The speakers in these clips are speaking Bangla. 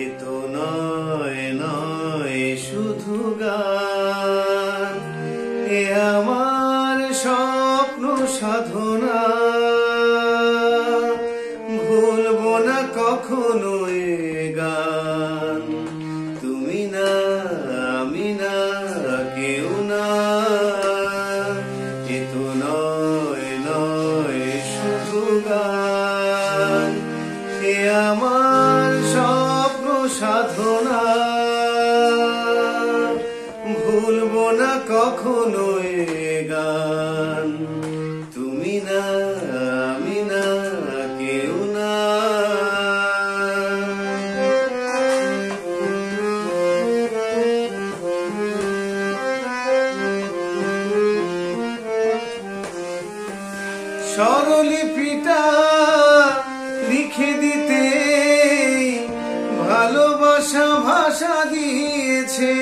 এ তো নয় নয় শুধু গান, এ আমার স্বপ্ন সাধনা। ভুলবো না কখনো এ গান, তুমি না আমি না কেউ না। এ তো নয় নয় শুধু গান, এ আমার স্বপ্ন সাধনা। ভুলবো না কখনো এ গান, তুমি না আমি না কেউ না। স্বরলিপিটা লিখে দিতে ভালোবাসা ভাষা দিয়েছে।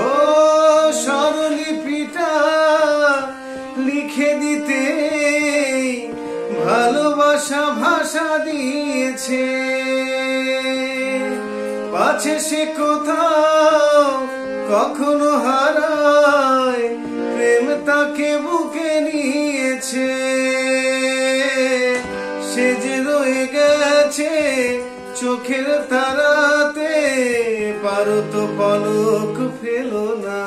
ও স্বরলিপিটা লিখে দিতে ভালোবাসা ভাষা দিয়েছে। পাছে সে কোথাও কখনো হারায়, প্রেম তাকে বুকে নিয়েছে। সে যে রয়ে গেছে চোখের তারাতে, পারো তো পলক ফেলো না।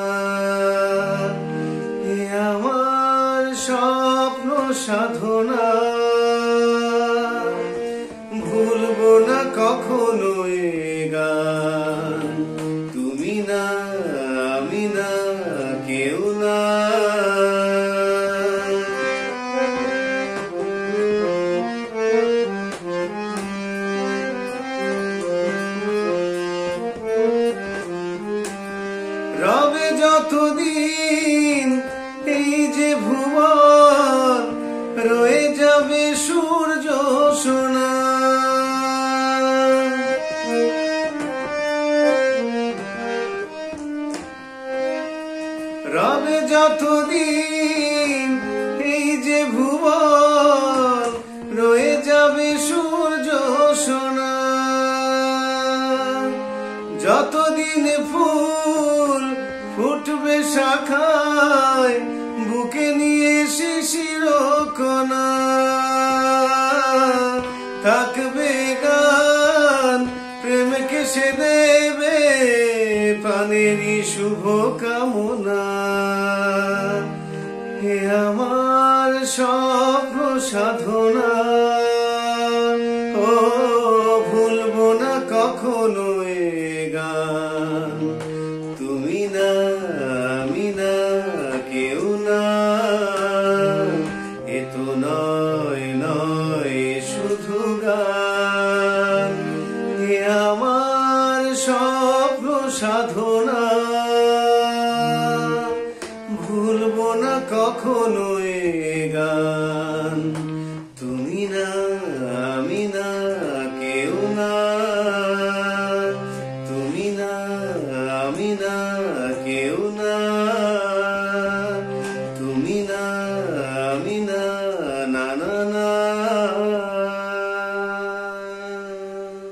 এ আমার স্বপ্ন সাধনা, ভুলবো না কখনো এ গান, তুমি না আমি না কেউ না। রবে যতদিন এই যে ভুবন, রয়ে যাবে সূর্য সোনা। রবে যতদিন এই যে ভুবন, রয়ে যাবে সূর্য সোনা। যতদিন ফুল ফুটবে শাখায়, বুকে নিয়ে শিশির কণা। থাকবে গান প্রেমকে সে দেবে প্রাণেরই শুভ কামনা। হে আমার স্বপ্ন সাধনা, ও ভুলবো না কখনো এ গান, তুমি না আমি না কেউ না। এ তো নয় নয় শুধু গান, এ আমার স্বপ্ন সাধনা। ভুলবো না কখনো এ গান।